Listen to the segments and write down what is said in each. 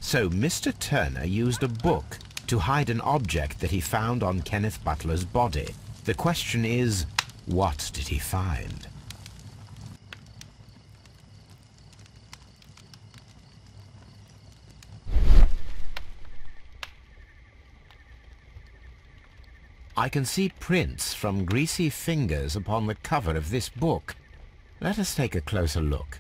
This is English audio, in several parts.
So Mr. Turner used a book to hide an object that he found on Kenneth Butler's body. The question is, what did he find? I can see prints from greasy fingers upon the cover of this book. Let us take a closer look.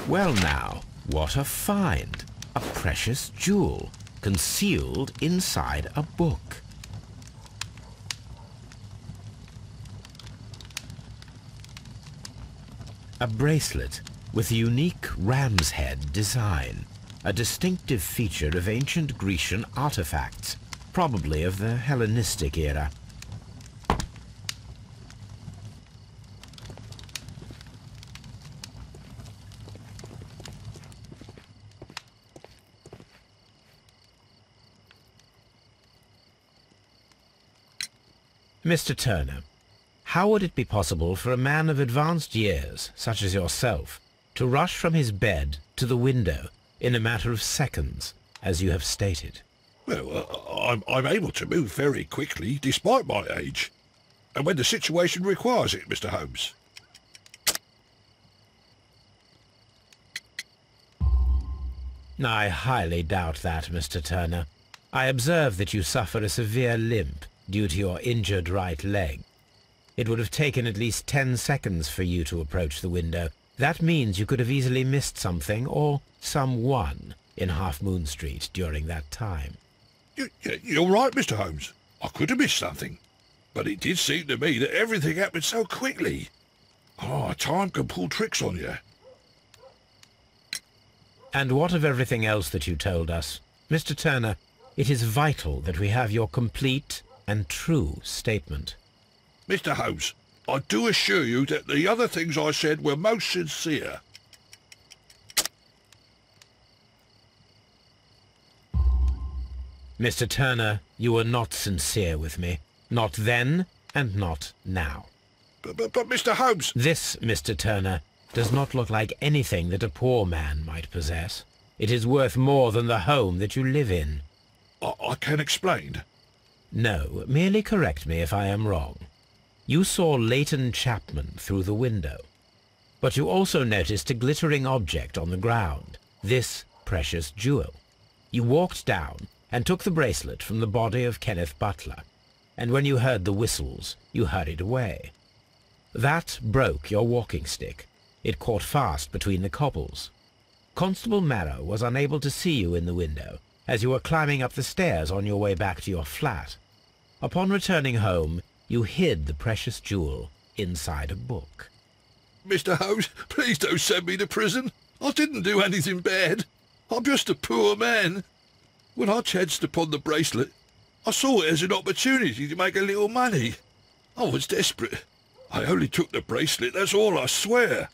Well now, what a find! A precious jewel, concealed inside a book. A bracelet with a unique ram's head design. A distinctive feature of ancient Grecian artifacts, probably of the Hellenistic era. Mr. Turner, how would it be possible for a man of advanced years, such as yourself, to rush from his bed to the window in a matter of seconds, as you have stated? Well, I'm able to move very quickly, despite my age. And when the situation requires it, Mr. Holmes. I highly doubt that, Mr. Turner. I observe that you suffer a severe limp due to your injured right leg. It would have taken at least 10 seconds for you to approach the window. That means you could have easily missed something, or someone, in Half Moon Street during that time. You're right, Mr. Holmes. I could have missed something. But it did seem to me that everything happened so quickly. Oh, time can pull tricks on you. And what of everything else that you told us? Mr. Turner, it is vital that we have your complete and true statement. Mr. Holmes, I do assure you that the other things I said were most sincere. Mr. Turner, you were not sincere with me. Not then, and not now. But Mr. Holmes... This, Mr. Turner, does not look like anything that a poor man might possess. It is worth more than the home that you live in. I can explain. No, merely correct me if I am wrong. You saw Leighton Chapman through the window, but you also noticed a glittering object on the ground, this precious jewel. You walked down and took the bracelet from the body of Kenneth Butler, and when you heard the whistles, you hurried away. That broke your walking stick. It caught fast between the cobbles. Constable Marrow was unable to see you in the window, as you were climbing up the stairs on your way back to your flat. Upon returning home, you hid the precious jewel inside a book. Mr. Holmes, please don't send me to prison. I didn't do anything bad. I'm just a poor man. When I chanced upon the bracelet, I saw it as an opportunity to make a little money. I was desperate. I only took the bracelet, that's all, I swear.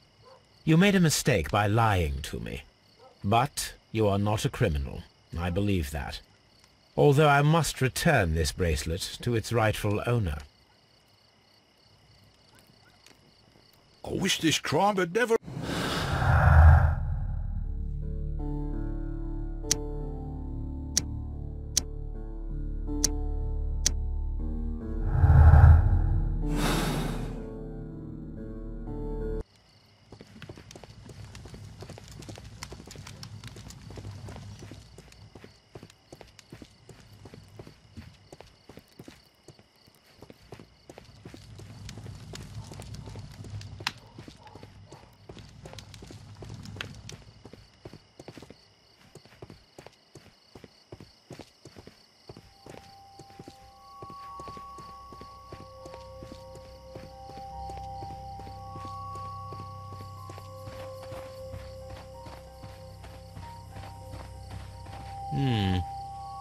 You made a mistake by lying to me. But you are not a criminal. I believe that. Although I must return this bracelet to its rightful owner. I wish this crime had never...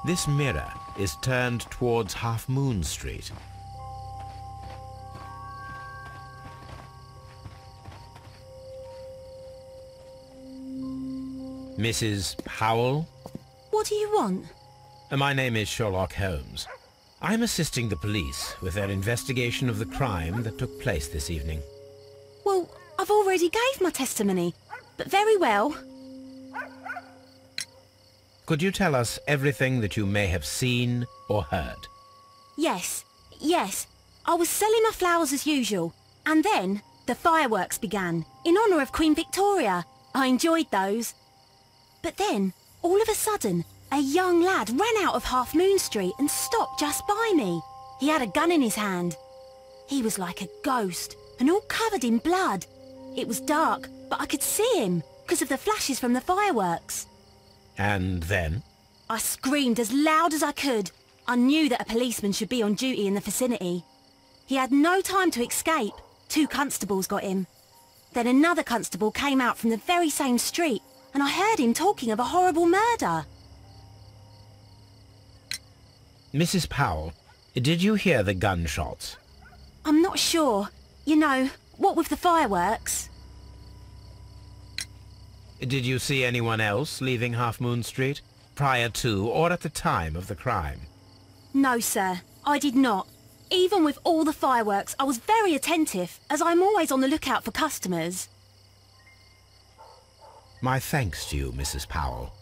This mirror is turned towards Half Moon Street. Mrs. Powell? What do you want? My name is Sherlock Holmes. I'm assisting the police with their investigation of the crime that took place this evening. Well, I've already gave my testimony, but very well. Could you tell us everything that you may have seen or heard? Yes. I was selling my flowers as usual, and then the fireworks began, in honour of Queen Victoria. I enjoyed those. But then, all of a sudden, a young lad ran out of Half Moon Street and stopped just by me. He had a gun in his hand. He was like a ghost, and all covered in blood. It was dark, but I could see him, because of the flashes from the fireworks. And then? I screamed as loud as I could. I knew that a policeman should be on duty in the vicinity. He had no time to escape. 2 constables got him. Then another constable came out from the very same street, and I heard him talking of a horrible murder. Mrs. Powell, did you hear the gunshots? I'm not sure. You know, what with the fireworks? Did you see anyone else leaving Half Moon Street, prior to or at the time of the crime? No, sir, I did not. Even with all the fireworks, I was very attentive, as I'm always on the lookout for customers. My thanks to you, Mrs. Powell.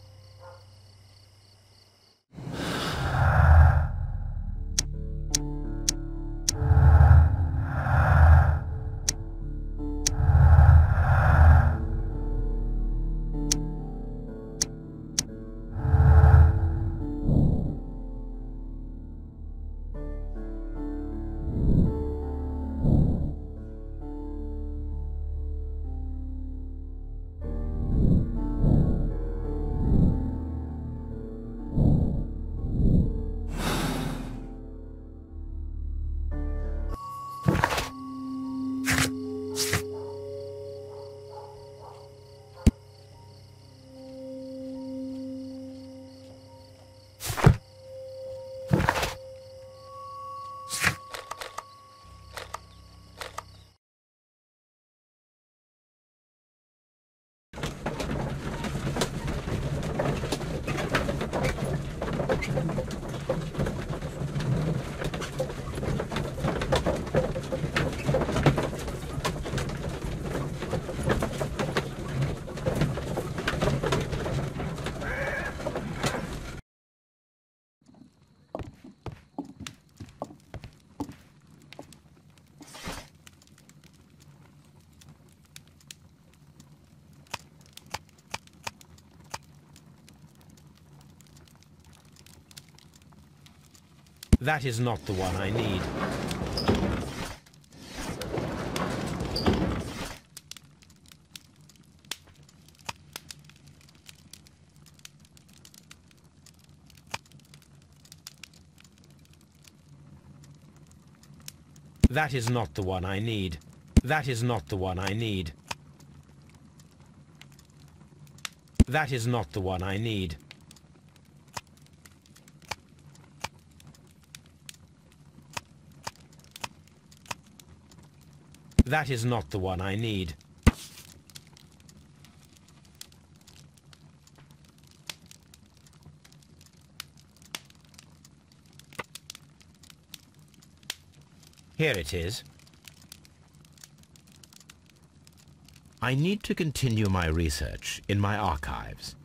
That is not the one I need. That is not the one I need. That is not the one I need. That is not the one I need. That is not the one I need. Here it is. I need to continue my research in my archives.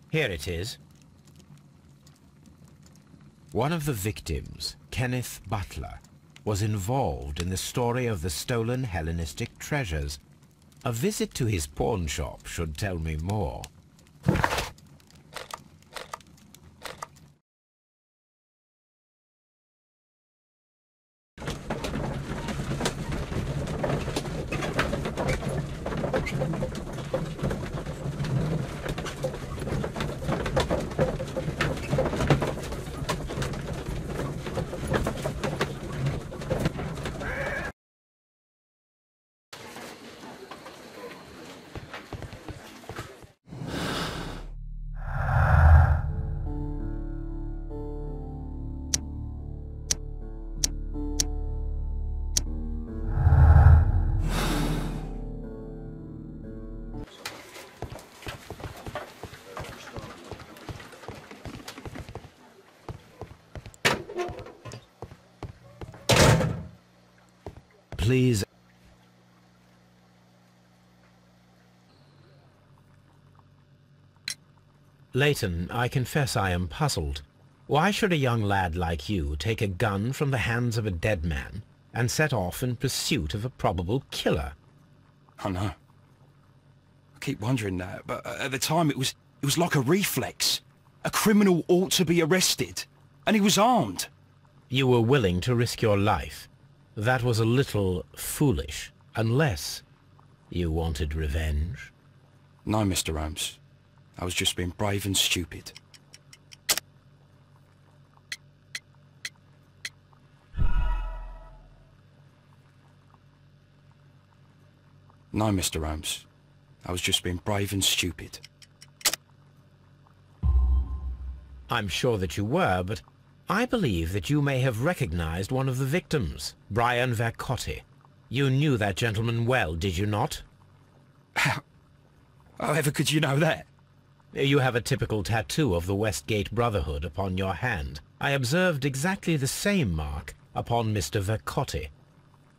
Here it is. One of the victims, Kenneth Butler, was involved in the story of the stolen Hellenistic treasures. A visit to his pawn shop should tell me more. please. Leighton, I confess I am puzzled. Why should a young lad like you take a gun from the hands of a dead man and set off in pursuit of a probable killer? I know. I keep wondering that, but at the time it was like a reflex. A criminal ought to be arrested, and he was armed. You were willing to risk your life. That was a little foolish, unless you wanted revenge. No, Mr. Holmes. I was just being brave and stupid. No, Mr. Holmes. I was just being brave and stupid. I'm sure that you were, but I believe that you may have recognized one of the victims, Brian Vercotti. You knew that gentleman well, did you not? However could you know that? You have a typical tattoo of the Westgate Brotherhood upon your hand. I observed exactly the same mark upon Mr. Vercotti.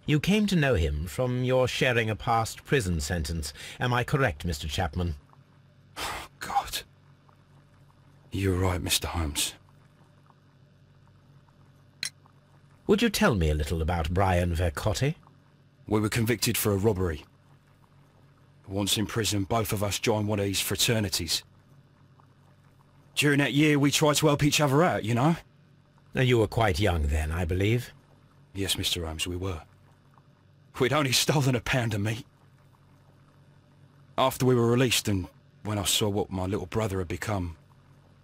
You came to know him from your sharing a past prison sentence. Am I correct, Mr. Chapman? Oh, God. You're right, Mr. Holmes. Would you tell me a little about Brian Vercotti? We were convicted for a robbery. Once in prison, both of us joined one of these fraternities. During that year, we tried to help each other out, you know? You were quite young then, I believe. Yes, Mr. Holmes, we were. We'd only stolen a pound of meat. After we were released, and when I saw what my little brother had become,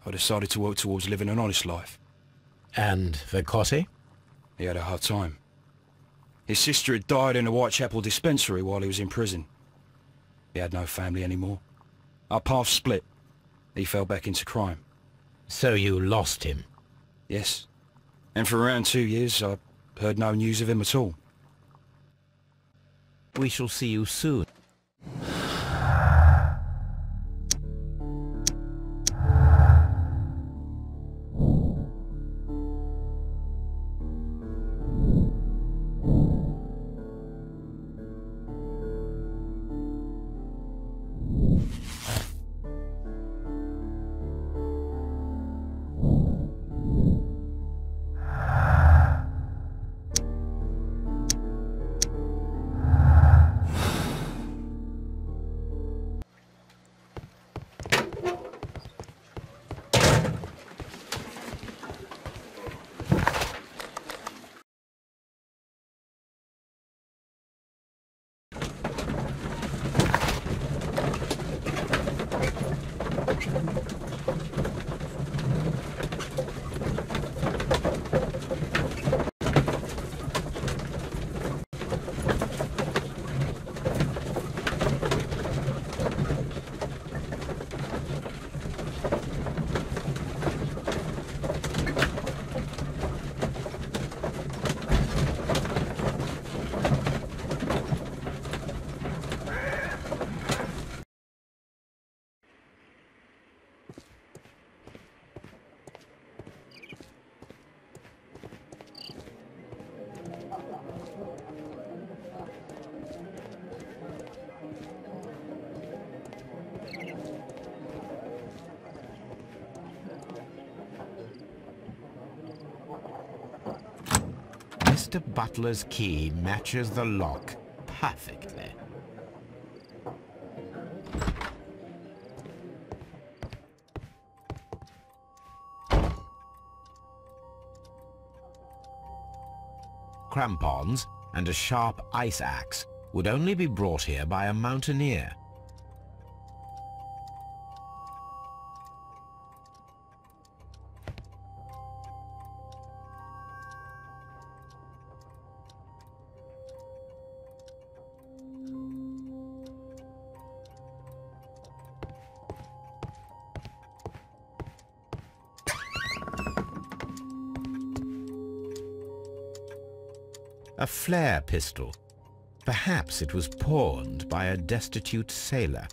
I decided to work towards living an honest life. And Vercotti? He had a hard time. His sister had died in a Whitechapel dispensary while he was in prison. He had no family anymore. Our paths split. He fell back into crime. So you lost him? Yes. And for around 2 years, I heard no news of him at all. We shall see you soon. Mr. Butler's key matches the lock perfectly. Crampons and a sharp ice axe would only be brought here by a mountaineer. A flare pistol. Perhaps it was pawned by a destitute sailor.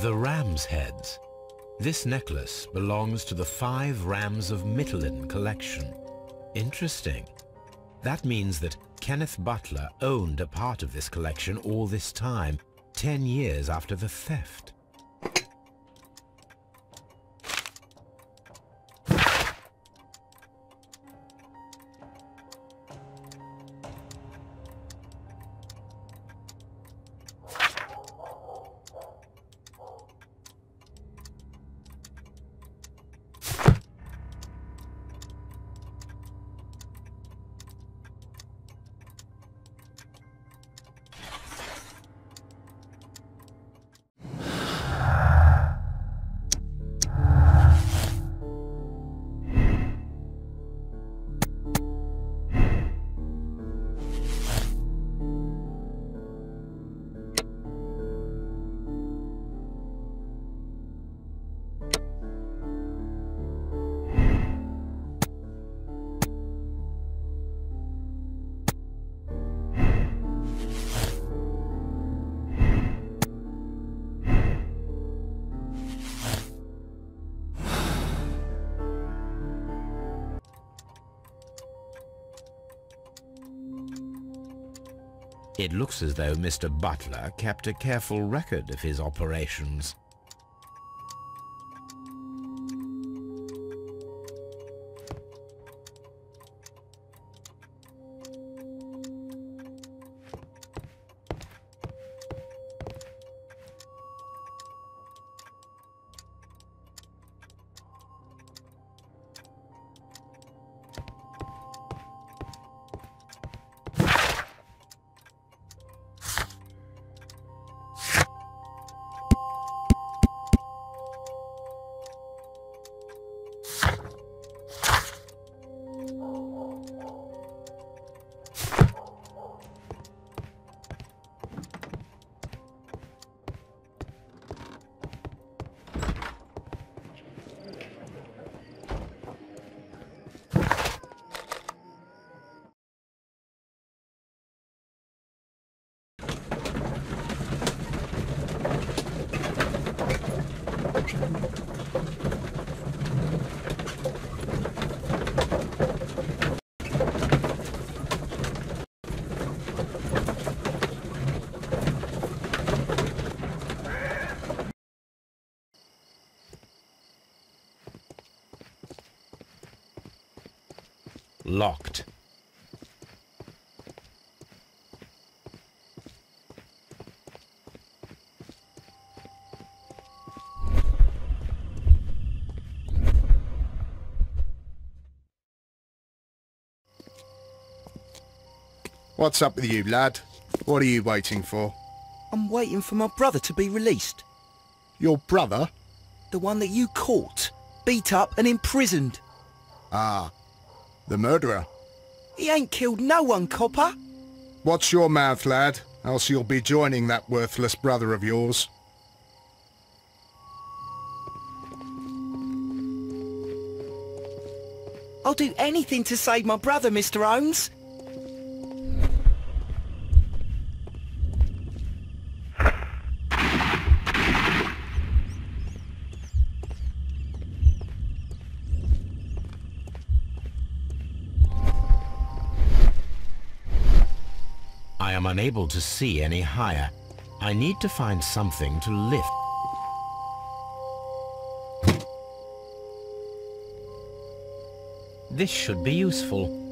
The ram's heads. This necklace belongs to the 5 Rams of Mittelin collection. Interesting. That means that Kenneth Butler owned a part of this collection all this time, 10 years after the theft. It looks as though Mr. Butler kept a careful record of his operations. Locked. What's up with you, lad? What are you waiting for? I'm waiting for my brother to be released. Your brother? The one that you caught, beat up and imprisoned. Ah, the murderer. He ain't killed no one, copper. Watch your mouth, lad, else you'll be joining that worthless brother of yours. I'll do anything to save my brother, Mr. Holmes. I am unable to see any higher. I need to find something to lift. This should be useful.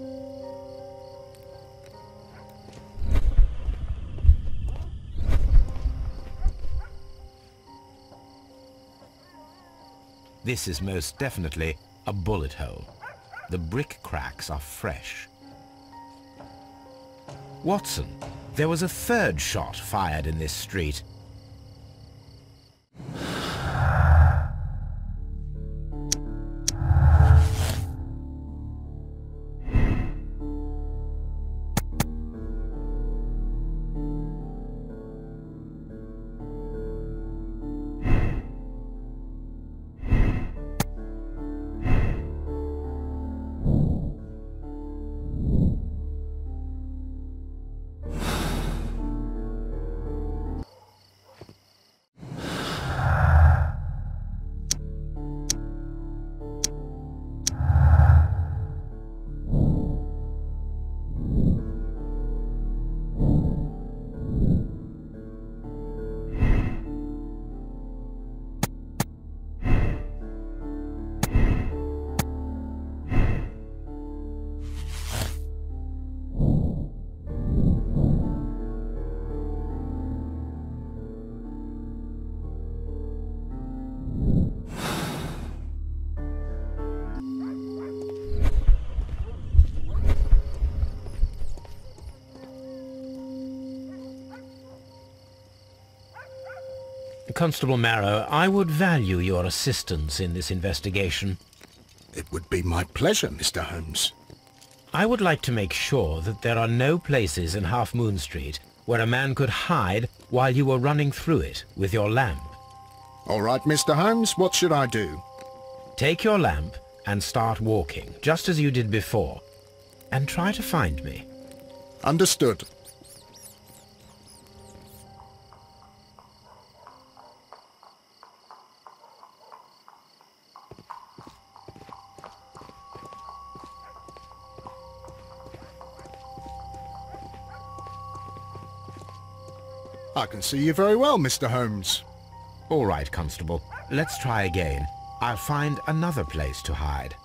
This is most definitely a bullet hole. The brick cracks are fresh. Watson, there was a third shot fired in this street. Constable Marrow, I would value your assistance in this investigation. It would be my pleasure, Mr. Holmes. I would like to make sure that there are no places in Half Moon Street where a man could hide while you were running through it with your lamp. All right, Mr. Holmes, what should I do? Take your lamp and start walking, just as you did before, and try to find me. Understood. I can see you very well, Mr. Holmes. All right, Constable. Let's try again. I'll find another place to hide.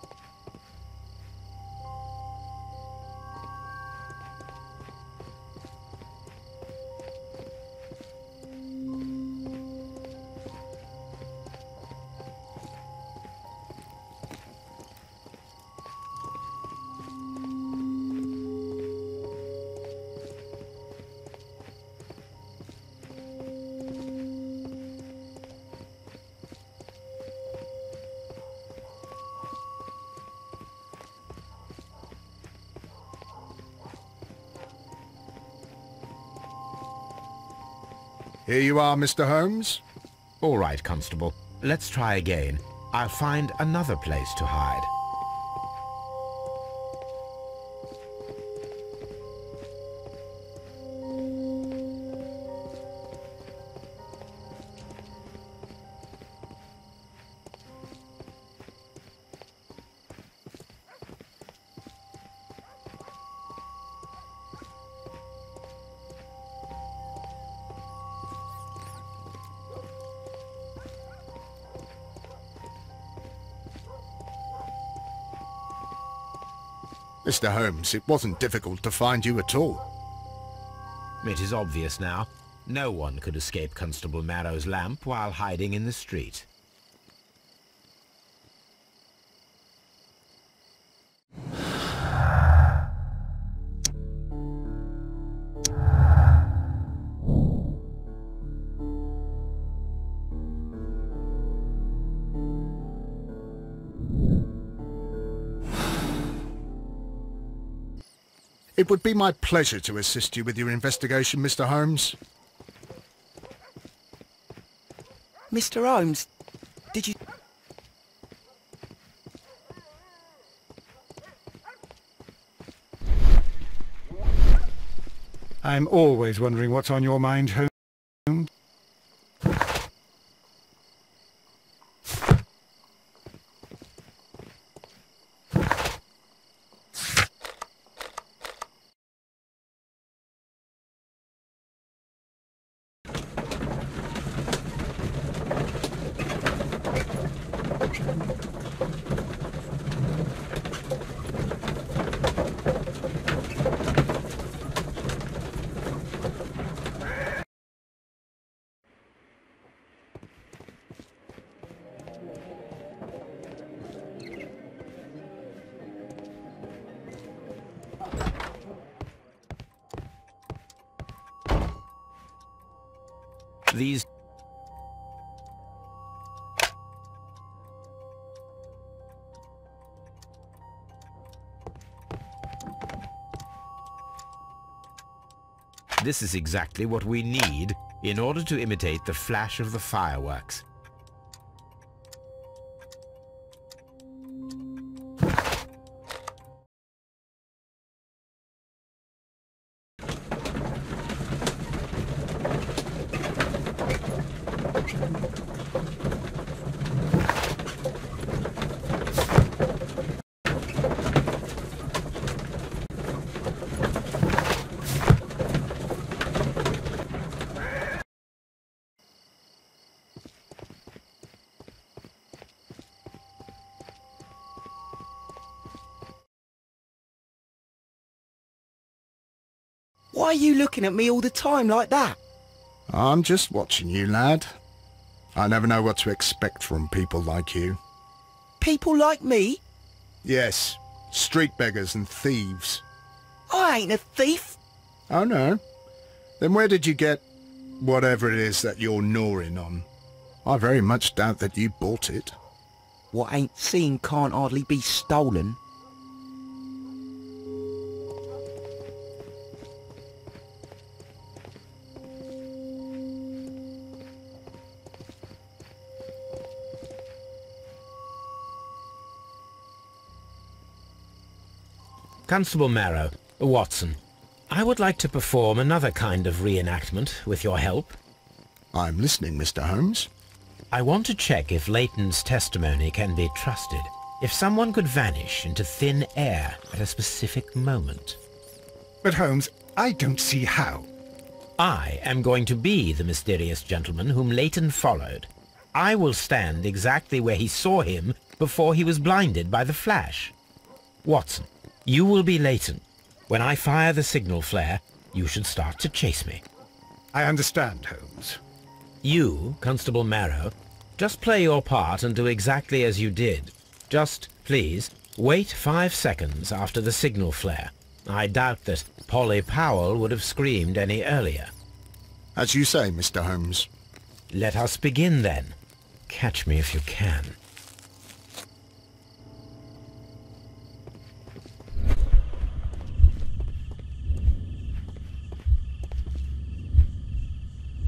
Here you are, Mr. Holmes. All right, Constable. Let's try again. I'll find another place to hide. Mr. Holmes, it wasn't difficult to find you at all. It is obvious now. No one could escape Constable Marrow's lamp while hiding in the street. It would be my pleasure to assist you with your investigation, Mr. Holmes. Mr. Holmes, did you... I'm always wondering what's on your mind, Holmes. These... This is exactly what we need in order to imitate the flash of the fireworks. Why are you looking at me all the time like that? I'm just watching you, lad. I never know what to expect from people like you. People like me? Yes, street beggars and thieves. I ain't a thief. Oh, no? Then where did you get whatever it is that you're gnawing on? I very much doubt that you bought it. What ain't seen can't hardly be stolen. Constable Marrow, Watson, I would like to perform another kind of reenactment with your help. I'm listening, Mr. Holmes. I want to check if Leighton's testimony can be trusted. If someone could vanish into thin air at a specific moment. But Holmes, I don't see how. I am going to be the mysterious gentleman whom Leighton followed. I will stand exactly where he saw him before he was blinded by the flash. Watson, you will be Leighton. When I fire the signal flare, you should start to chase me. I understand, Holmes. You, Constable Marrow, just play your part and do exactly as you did. Just, please, wait 5 seconds after the signal flare. I doubt that Polly Powell would have screamed any earlier. As you say, Mr. Holmes. Let us begin then. Catch me if you can.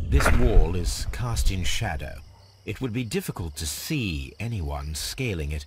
This wall is cast in shadow. It would be difficult to see anyone scaling it.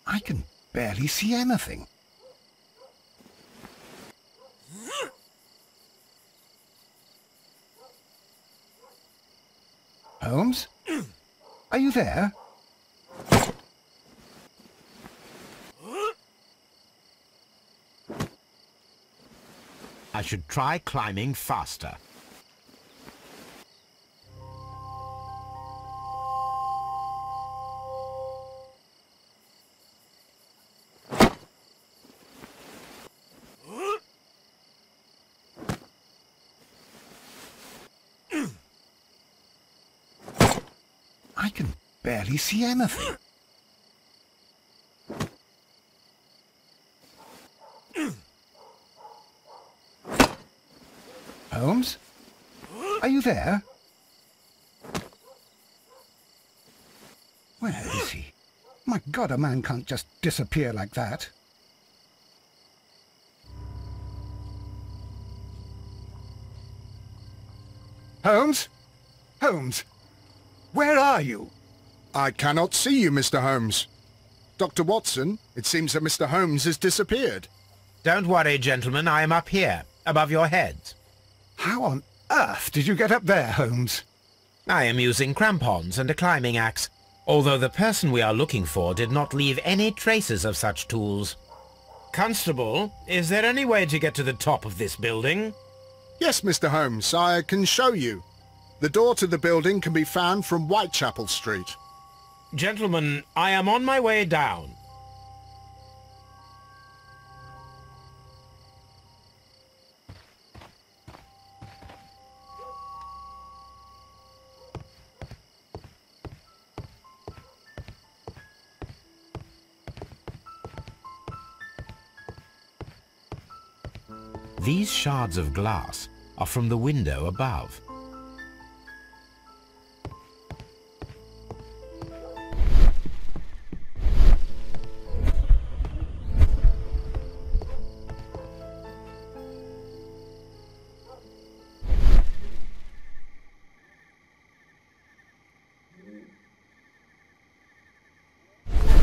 I can barely see anything. Holmes? Are you there? I should try climbing faster. I can barely see anything. Holmes? Are you there? Where is he? My God, a man can't just disappear like that. Holmes? Holmes? Where are you? I cannot see you, Mr. Holmes. Dr. Watson, it seems that Mr. Holmes has disappeared. Don't worry, gentlemen, I am up here, above your heads. How on earth did you get up there, Holmes? I am using crampons and a climbing axe, although the person we are looking for did not leave any traces of such tools. Constable, is there any way to get to the top of this building? Yes, Mr. Holmes, I can show you. The door to the building can be found from Whitechapel Street. Gentlemen, I am on my way down. These shards of glass are from the window above.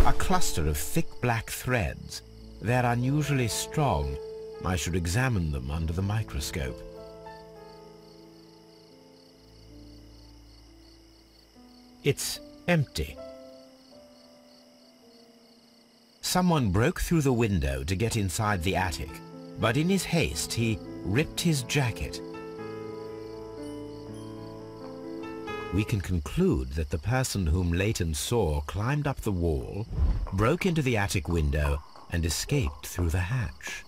A cluster of thick black threads. They're unusually strong. I should examine them under the microscope. It's empty. Someone broke through the window to get inside the attic, but in his haste he ripped his jacket. we can conclude that the person whom Leighton saw climbed up the wall, broke into the attic window, and escaped through the hatch.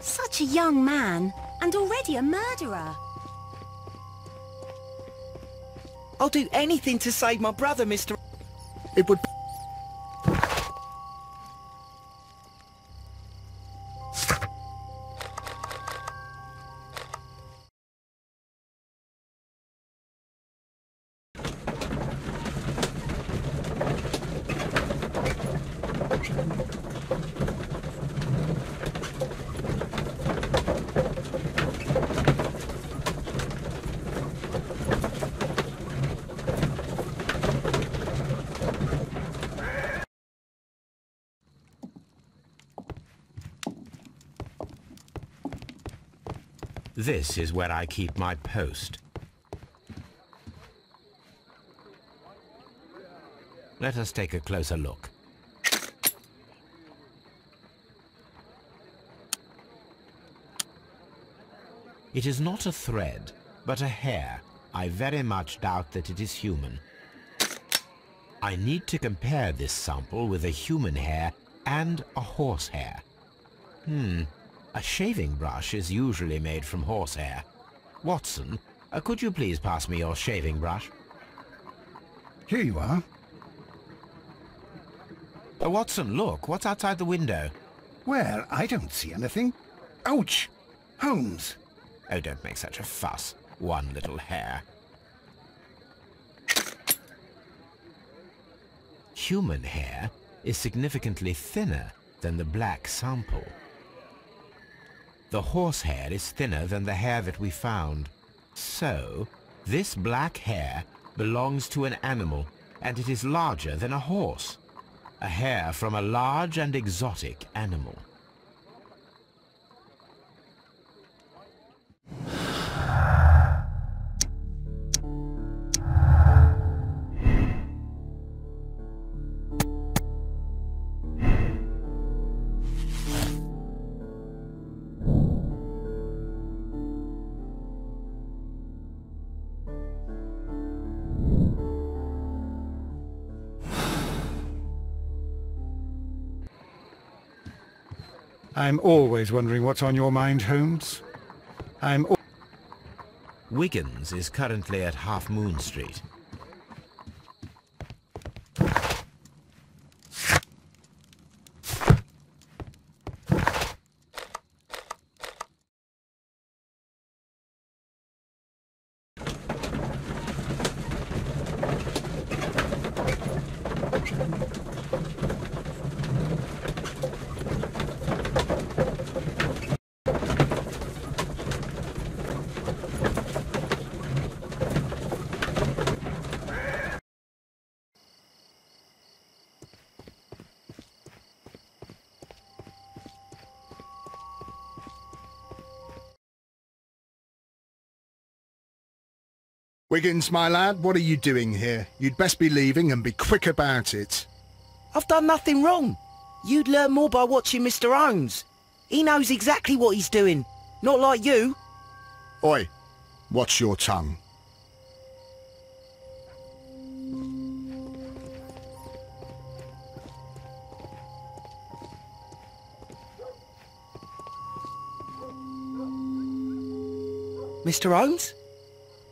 Such a young man, and already a murderer. I'll do anything to save my brother, Mr. It would... This is where I keep my post. Let us take a closer look. It is not a thread, but a hair. I very much doubt that it is human. I need to compare this sample with a human hair and a horse hair. A shaving brush is usually made from horsehair. Watson, could you please pass me your shaving brush? Here you are. Watson, look, what's outside the window? Well, I don't see anything. Ouch! Holmes! Oh, don't make such a fuss. One little hair. Human hair is significantly thinner than the black sample. The horsehair is thinner than the hair that we found. So, this black hair belongs to an animal, and it is larger than a horse. A hair from a large and exotic animal. I'm always wondering what's on your mind, Holmes. Wiggins is currently at Half Moon Street. Wiggins, my lad, what are you doing here? You'd best be leaving and be quick about it. I've done nothing wrong. You'd learn more by watching Mr. Holmes. He knows exactly what he's doing. Not like you. Oi, watch your tongue. Mr. Holmes?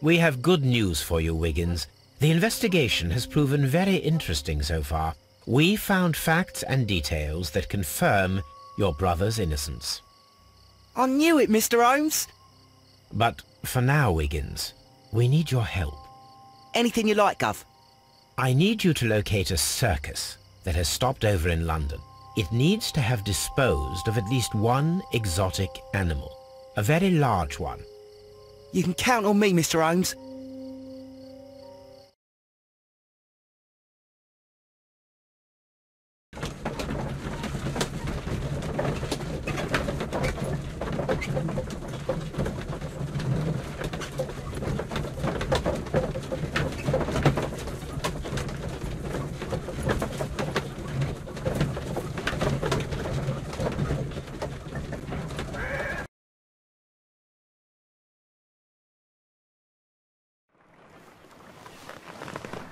We have good news for you, Wiggins. The investigation has proven very interesting so far. We found facts and details that confirm your brother's innocence. I knew it, Mr. Holmes. But for now, Wiggins, we need your help. Anything you like, Gov. I need you to locate a circus that has stopped over in London. It needs to have disposed of at least one exotic animal. A very large one. You can count on me, Mr. Holmes.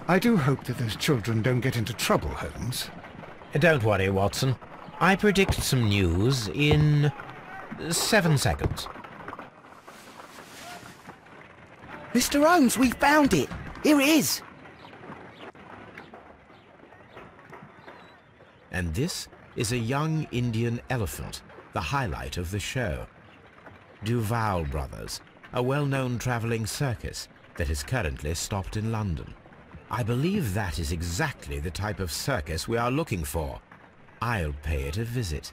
I do hope that those children don't get into trouble, Holmes. Don't worry, Watson. I predict some news in 7 seconds. Mr. Holmes, we found it. Here it is. And this is a young Indian elephant, the highlight of the show. Duval Brothers, a well-known travelling circus that is currently stopped in London. I believe that is exactly the type of circus we are looking for. I'll pay it a visit.